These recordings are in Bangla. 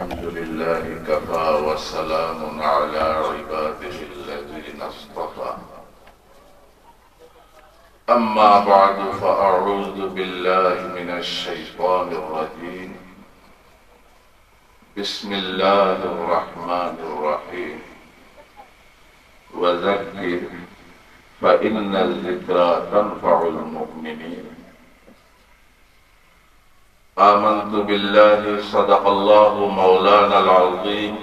الحمد لله كفى وسلام على عباده الذين اصطفى أما بعد فأعوذ بالله من الشيطان الرجيم بسم الله الرحمن الرحيم وذكر فإن الذكرى تنفع المؤمنين آمنت بالله صدق الله مولانا العظيم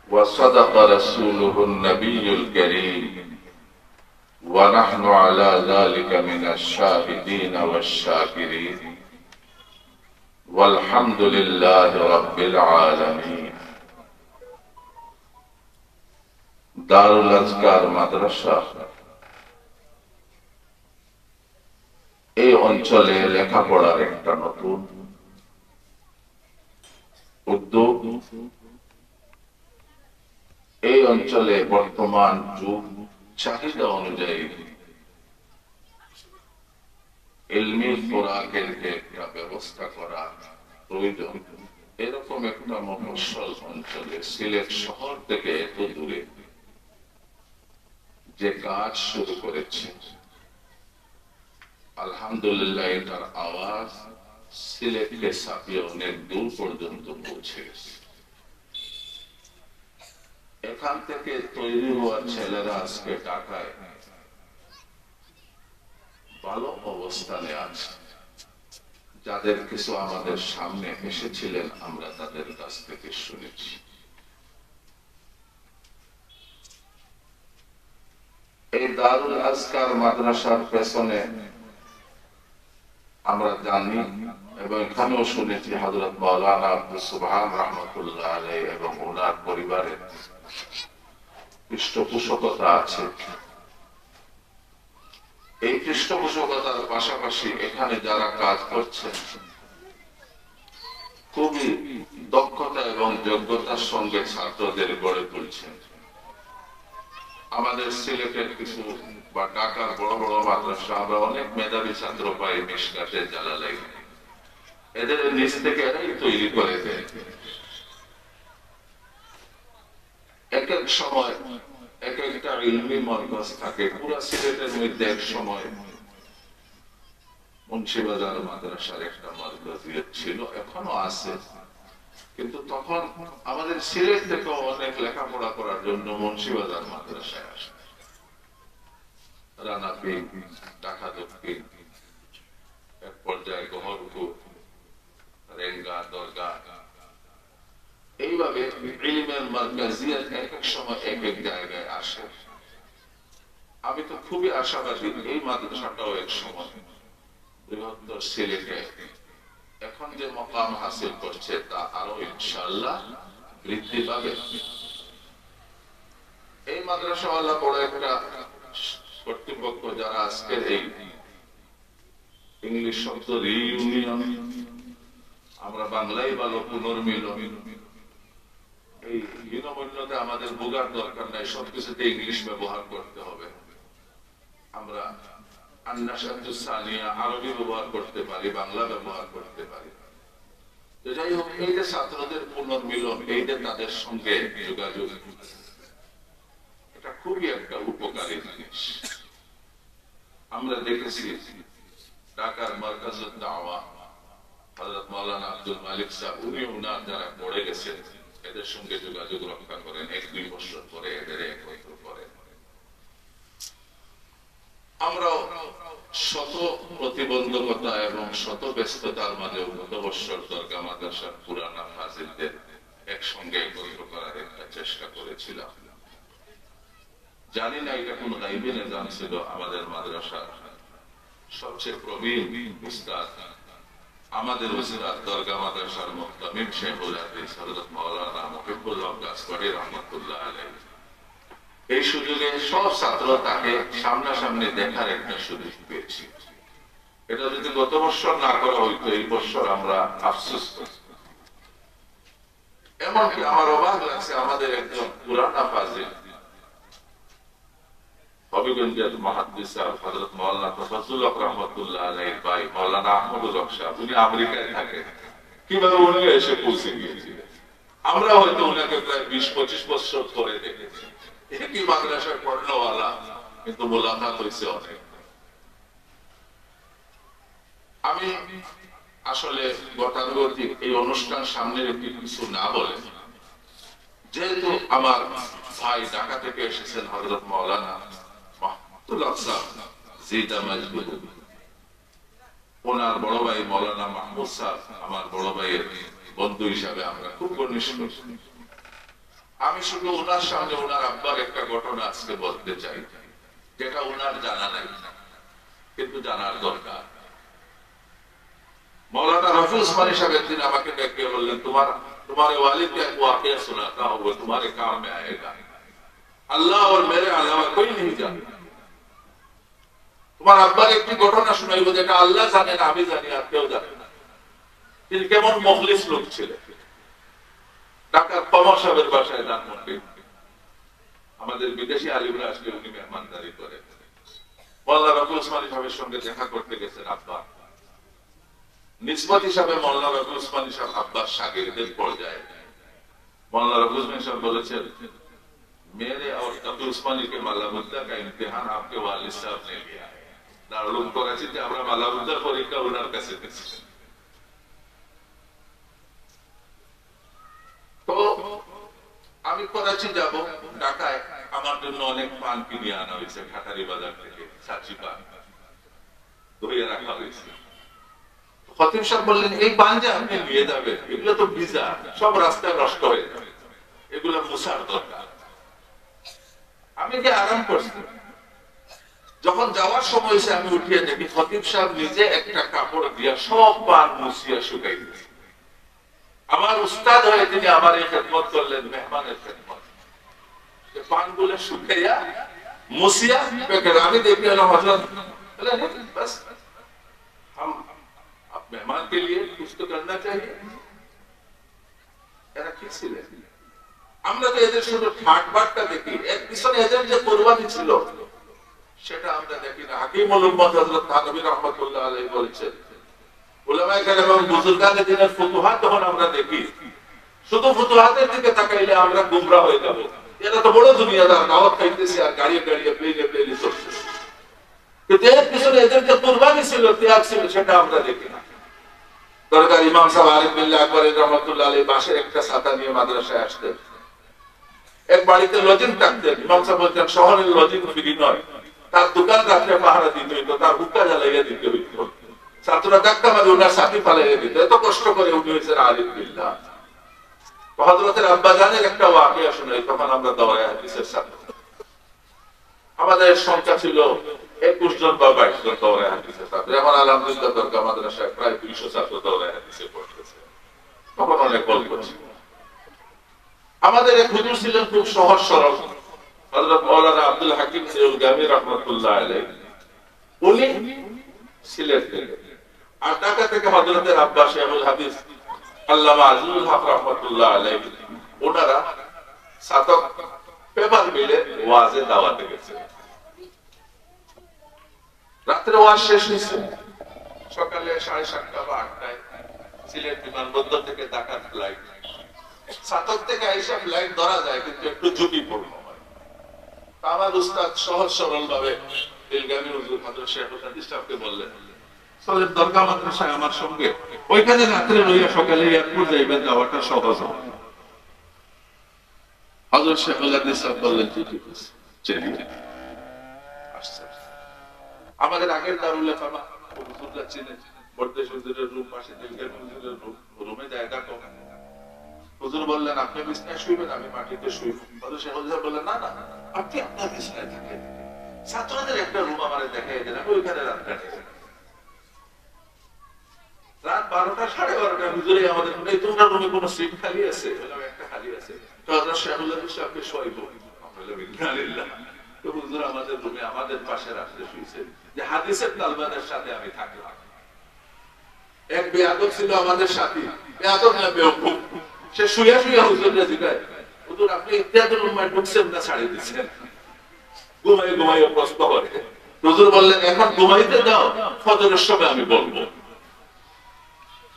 وصدق رسوله النبي الكريم ونحن على ذلك من الشاهدين والشاكرين والحمد لله رب العالمين دار الأذكار مدرسة এই অঞ্চলে লেখাপড়ার একটা নতুন উদ্যোগ। এই অঞ্চলে বর্তমান যুগ চাহিদা অনুযায়ী ইলমি খোরাকের যে একটা ব্যবস্থা করা প্রয়োজন, এরকম একটা মফস্বল অঞ্চলে সিলেট শহর থেকে এত দূরে যে কাজ শুরু করেছে, আলহামদুলিল্লাহ এটার আওয়াজ সিলেটকে ছাপিয়ে অনেক দূর পর্যন্ত পৌঁছে গেছে। এখান থেকে তৈরি হওয়া ছেলেরা আজকে ঢাকায় ভালো অবস্থানে আছে। যাদের কিছু আমাদের সামনে এসেছিলেন, আমরা তাদের কাছ থেকে শুনেছি। এই দারুল আজকার মাদ্রাসার পেছনে আমরা জানি এবং এখানেও শুনেছি হযরত মাওলানা আব্দুল সুবহান রাহমাতুল্লাহ আলাইহি এবং ওনার পরিবারের পৃষ্ঠপোষকতা আছে। এই পৃষ্ঠপোষকতার পাশাপাশি এখানে যারা কাজ করছেন খুবই দক্ষতা এবং যোগ্যতার সঙ্গে ছাত্রদের গড়ে তুলছেন। আমাদের সিলেটের কিছু বা ঢাকার বড় বড় মাদ্রাসা আমরা অনেক মেধাবী ছাত্র পাই, মিশকাতে জালালাই, এদের নিচ থেকে এরাই তৈরি করে দেয়। এক এক সময় এক একটা ইলমি মারকাজ থাকে। পুরা সিলেটের মধ্যে এক সময় মুন্সিবাজার মাদ্রাসার একটা মারকাজ ছিল, এখনো আছে, কিন্তু তখন আমাদের সিলেট থেকে অনেক লেখাপড়া করার জন্য মুন্সিবাজার মাদ্রাসায় আসে। রানাপি, ঢাকা দক্ষিণ, এক পর্যায়ে গহরপুর, রেঙ্গা, দরগা, এইভাবে ইলমের মারকাজিয়াত এক এক সময় এক এক জায়গায় আসে। আমি তো খুবই আশাবাদী এই মাদ্রাসাটাও এক সময় বৃহত্তর সিলেটে এখন যে মকাম হাসিল করছে তা আরো ইনশাআল্লাহ বৃদ্ধি পাবে। এই মাদ্রাসাওয়ালা বড় একটা কর্তৃপক্ষ যারা আজকের এই ইংলিশ শব্দ রিইউনিয়ন, আমরা বাংলায় ভালো পুনর্মিলন, এই হীনমন্যতে আমাদের ভোগার দরকার নাই, সবকিছুতে ইংলিশ ব্যবহার করতে হবে। আমরা আন্নাসাতুস সানিয়া আরবি ব্যবহার করতে পারি, বাংলা ব্যবহার করতে পারি। যাই হোক, এই যে ছাত্রদের পুনর্মিলন, এই যে তাদের সঙ্গে যোগাযোগ, এটা খুবই একটা উপকারী জিনিস। আমরা দেখেছি ঢাকার মারকাজুদ দাওয়া হযরত মাওলানা আব্দুল মালিক সাহেব, উনি ওনার যারা পড়ে গেছেন এদের সঙ্গে যোগাযোগ রক্ষা করেন, 1-2 বছর পরে এদের একত্র করেন। আমরাও শত প্রতিবন্ধকতা এবং শত ব্যস্ততার মাঝে গত বছর দরগা মাদ্রাসার পুরানা ফাজিলদের একসঙ্গে একত্র করার একটা চেষ্টা করেছিলাম। জানি না এটা কোন গাইবী নিজাম ছিল। আমাদের মাদ্রাসার সবচেয়ে প্রবীণ উস্তাদ, আমাদের উস্তাদ দরগা মাদ্রাসার মুহতামিম শেখুল হাদিস হযরত মাওলানা মুহিবুল হক গাছবাড়ি রাহমাতুল্লাহ আলাইহি, এই সুযোগে সব ছাত্র তাকে সামনাসামনি দেখার একটা সুযোগ পেয়েছি। এটা যদি গত বছর না করা হইতো, এই বছর আমরা আফসোস করি। এমনকি আমার অবাক লাগছে, আমাদের একজন পুরানা ফাজিল হবিগঞ্জের মুহাদ্দিস হযরত মাওলানা তাফাজ্জুল হক রাহমাতুল্লাহ আলাইহির ভাই মাওলানা আহমদুল হক সাহেব, উনি আমেরিকায় থাকেন, কিভাবে উনি এসে পৌঁছে গিয়েছিলেন। আমরা হয়তো ওনাকে প্রায় 20-25 বছর পরে দেখেছি, একই মাদ্রাসায় পড়ানোওয়ালা, কিন্তু মোলাকাত হয়েছে অনেক। আমি আসলে গতানুগতিক এই অনুষ্ঠান সামনে রেখে কিছু না বলে, যেহেতু আমার ভাই ঢাকা থেকে এসেছেন হযরত মাওলানা মাহমুদুল্লাহ সাহেব জিদা মজবুর, ওনার বড় ভাই মাওলানা মাহমুদ সাহেব আমার বড় ভাইয়ের বন্ধু হিসাবে আমরা খুব ঘনিষ্ঠ। আমি শুধু ওনার সামনে ওনার আব্বার একটা ঘটনা আজকে বলতে চাই, যেটা ওনার জানা নাই কিন্তু জানার দরকার। मौलाना रफी उस्मानी साहब एक दिन আমাকে ডেকে বললেন, तुम्हारे वालिद का एक वाकया सुनाता हूं, वो तुम्हारे काम में आएगा। अल्लाह और मेरे अलावा कोई नहीं जानता। তোমার আব্বার একটি ঘটনা শোনাইবো যেটা আল্লাহ জানেন, আমি জানি, আর কেউ জানে না। তিনি কেমন মুখলিস লোক ছিলেন। ঢাকার কমর সাহেবের বাসায় ধানমন্ডি আমাদের বিদেশি আলিমরা আসলে উনি মেহমানদারি করে। মৌলানা রফি উসমানী সাহেবের সঙ্গে দেখা করতে গেছেন আব্বা। निस्बत हिसाबे मौलाना रफी उस्मानी साहब अब्बास शागिर्देर पर्याये। मौलाना रफी उस्मानी साहब बोलेছেন, मेरे और रफी उस्मानी के मालामुद्दा का इम्तिहान आपके वालिद साहब ने लिया है। दारुल कराचीতে আমরা মালামুদ্দার পরীক্ষা ওনার কাছে দিয়েছি। তো আমি করাচি যাব, ঢাকায় আমার জন্য অনেক পান কিনে আনা হয়েছে ঘাটারি বাজার থেকে, সাচি পান ধুয়ে রাখা হয়েছে। খতিব সাহেব বললেন, এই পান যে আপনি নিয়ে যাবেন এগুলো তো ভিজা, সব রাস্তায় নষ্ট হয়ে যাবে, এগুলো মুছার দরকার। আমি যে আরাম করছি, যখন যাওয়ার সময় এসে আমি উঠিয়ে দেখি খতিব সাহেব নিজে একটা কাপড় দিয়া সব পান মুছিয়া শুকাই দিয়েছে। আমার উস্তাদ হয়ে তিনি আমার এই খেদমত করলেন, মেহমানের খেদমত। পানগুলো শুকাইয়া মুছিয়া প্যাকেট। আমি দেখি হযরত बस हम मेहमान के लिए कुछ तो करना चाहिए। এরা কি ছিলেন? আমরা তো এদের শুধু ঠাটবাটটা দেখি, এর পিছনে এদের যে কুরবানি ছিল সেটা আমরা দেখি না। হাকিমুল উম্মত হযরত থানভী রাহমাতুল্লাহ আলাইহি বলেছেন, উলামায়ে কেরাম এবং বুজুর্গানে দিনের ফুতুহাত যখন আমরা দেখি, শুধু ফুতুহাতের দিকে তাকাইলে আমরা গুমরা হয়ে যাব। এরা তো বড় দুনিয়াদার, দাওয়াত খাইতেছে আর গাড়িয়ে গাড়িয়ে প্লেনে প্লেনে চলছে, কিন্তু এর পিছনে এদের যে কুরবানি ছিল, ত্যাগ ছিল, সেটা আমরা দেখি না। দরকার ইমাম সাহেব আরিফ বিল্লাহ আকবর রহমাতুল্লাহ আলাইহি বাসের একটা ছাতা নিয়ে মাদ্রাসায় আসতেন। এক বাড়িতে লজিং থাকতেন। ইমাম সাহেব বলতেন, শহরের লজিং ফ্রি নয়, তার দোকান রাত্রে পাহারা দিতে হইতো, তার হুক্কা জ্বালাইয়া দিতে হইতো, ছাত্ররা ধাক্কা মারে ওনার সাথী পালাইয়া দিত। এত কষ্ট করে উনি হয়েছেন আরিফ বিল্লাহ। হযরতের আব্বা জানের একটা ওয়াকিয়া শুনাই, তখন আমরা দাওরায়ে হাদিসের ছাত্র, আমাদের সংখ্যা ছিল 21 জন বা 22 জন দাওরায়ে হাদিসের ছাত্র। এখন আলহামদুলিল্লাহ দরগা মাদ্রাসায় প্রায় 200 ছাত্র দাওরায়ে হাদিসে পড়তেছে, তখন অনেক অল্প ছিল। আমাদের এক হুজুর ছিলেন খুব সহজ সরল, হযরত মাওলানা আব্দুল হাকিম সিরাজুল গামী রাহমাতুল্লাহ আলাইহি। উনি সিলেট থেকে, আর ঢাকা থেকে হযরতের আব্বা শেখুল হাদিস আল্লামা আজিজুল হক রাহমাতুল্লাহ আলাইহি, ওনারা সাতক পেপার মিলে ওয়াজে দাওয়াতে গেছে। রাত্রে ওয়াজ শেষ হয়েছে, সকালে 7:30 বা 8টায় সিলেট বিমানবন্দর থেকে ঢাকার ফ্লাইট। সাতক থেকে আইসা ফ্লাইট ধরা যায়, কিন্তু একটু ঝুঁকিপূর্ণ হয়। আমার উস্তাদ সহজ সরল ভাবে দিলগামী হুজুর হযরত শেখুল হাদিস সাহেবকে বললেন, চলেন দরগা মাদ্রাসায় আমার সঙ্গে, ওইখানে রাত্রে রইয়া সকালে এয়ারপোর্ট যাইবেন, যাওয়াটা সহজ হবে। হযরত শেখুল হাদিস সাহেব বললেন, ঠিক আছে চলিয়ে আসছে। আমাদের আগের দারুল ইফামা হুজুররা চিনে, বর্দেশ হুজুরের রুম পাশে, দিলগামী হুজুরের রুমে জায়গা কম। হুজুর বললেন, আপনি বিছানায় শুইবেন, আমি মাটিতে শুইব। হযরত শেখুল সাহেব বললেন, না না, আপনি আপনার বিছানায় থাকেন, ছাত্রদের একটা রুম আমারে দেখাই দেন, আমি ওইখানে রাত কাটাই। রাত 12টা 12:30 হুজুরে আমাদের বলে, তোমার রুমে কোনো সিট খালি আছে? বললাম, একটা খালি আছে। তো হযরত শেখুল হাদিস সাহেবকে শোয়াইব। আমরা বিসমিল্লাহ। তো হুজুর আমাদের রুমে আমাদের পাশে রাত্রে শুইছেন, যে হাদিসের তালবানের সাথে আমি থাকলাম। এক বেয়াদব ছিল আমাদের সাথী, বেয়াদব না বেওকুফ, সে শুয়ে শুয়ে হুজুরকে জিজ্ঞাসা, হুজুর আপনি ইত্যাদির রুমে ঢুকছেন না ছাড়িয়ে দিচ্ছেন? ঘুমাই ঘুমাই প্রশ্ন করে। হুজুর বললেন, এখন ঘুমাইতে দাও, ফজরের সময় আমি বলবো।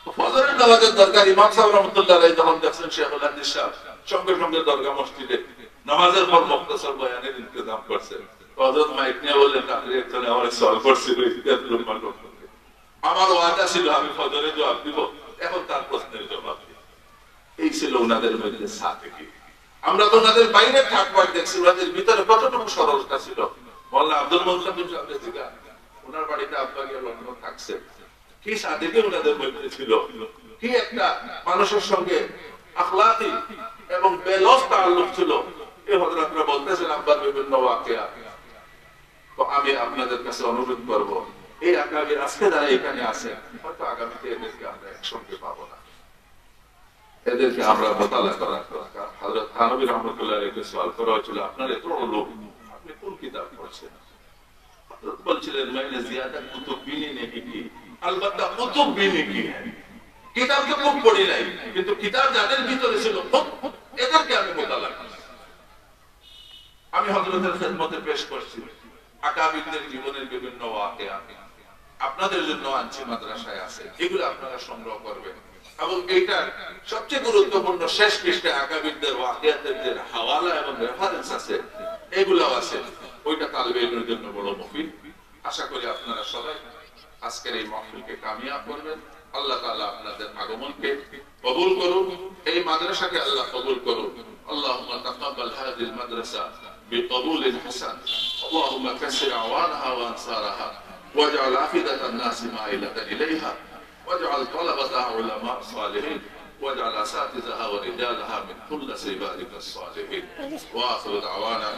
ফজরের নামাজের দরকার ইমাম সাহেব রহমাতুল্লাহ আলাইহি যখন দেখছেন শেখুল হাদিস সাহেব সঙ্গে সঙ্গে দরগা মসজিদে নামাজের পর মুখতাসার বয়ানের ইন্তজাম করছেন। হযরত মাইক নিয়ে বললেন আপনি একজনে আমার সওয়াল করছিল ইতিহাসুল মালুম, আমার ওয়াদা ছিল আমি ফজরে জবাব দিব, এখন তার প্রশ্নের জবাব দিই। এই ছিল ওনাদের মধ্যে সাদেকি। আমরা তো ওনাদের বাইরে ঠাটবাট দেখছি, ওনাদের ভিতরে কতটুকু সরলতা ছিল। মোল্লা আব্দুল মুত্তাকিব সাহেব থেকে ওনার বাড়িতে আব্বা গিয়ে লন্ডন থাকছে, কি সাদেকি ওনাদের মধ্যে ছিল, কি একটা মানুষের সঙ্গে আখলাকি এবং বেলস তাআল্লুক ছিল। এই হযরতরা বলতেছেন আব্বার বিভিন্ন ওয়াকিয়া। তো আমি আপনাদের কাছে অনুরোধ করব, এই আকাবির আজকে যারা এখানে আছেন হয়তো আগামীতে এদেরকে আমরা একসঙ্গে পাবো না, এদেরকে আমরা মোতালা করার দরকার। হযরত থানভী রাহমাতুল্লাহ আলাইহি সওয়াল করা হয়েছিল আপনার এত লোক আপনি কোন কিতাব পড়ছেন? হযরত বলছিলেন मैंने ज्यादा कुतुब भी नहीं की, अलबत्ता कुतुब भी नहीं की है। কিতাব তো খুব পড়ি নাই, কিন্তু কিতাব যাদের ভিতরে ছিল এদেরকে আমি মোতালা করছি। আমি হযরতের খেদমতে পেশ করছি আকাবিরদের জীবনের বিভিন্ন ওয়াকিয়া আপনাদের জন্য আনছি, মাদ্রাসায় আছে, এগুলো আপনারা সংগ্রহ করবেন। এবং এইটা সবচেয়ে গুরুত্বপূর্ণ শেষ পৃষ্ঠায় আকাবিরদের ওয়াকিয়াতের হাওয়ালা এবং রেফারেন্স আছে, এগুলাও আছে। ওইটা তালিবে ইলমের জন্য বড় মুফিদ। আশা করি আপনারা সবাই আজকের এই মাহফিলকে কামিয়াব করবেন। আল্লাহ তাআলা আপনাদের আগমনকে কবুল করুন, এই মাদ্রাসাকে আল্লাহ কবুল করুন। আল্লাহুম্মা তাকাব্বাল হাযিহিল মাদ্রাসা বিকবুলিন হাসান, আল্লাহুম্মা কাসির আওয়ানহা ওয়া আনসারাহা واجعل عافية الناس مائلة إليها، واجعل طلبتها علماء صالحين، واجعل أساتذتها ورجالها من كل عبادك الصالحين. وآخر دعوانا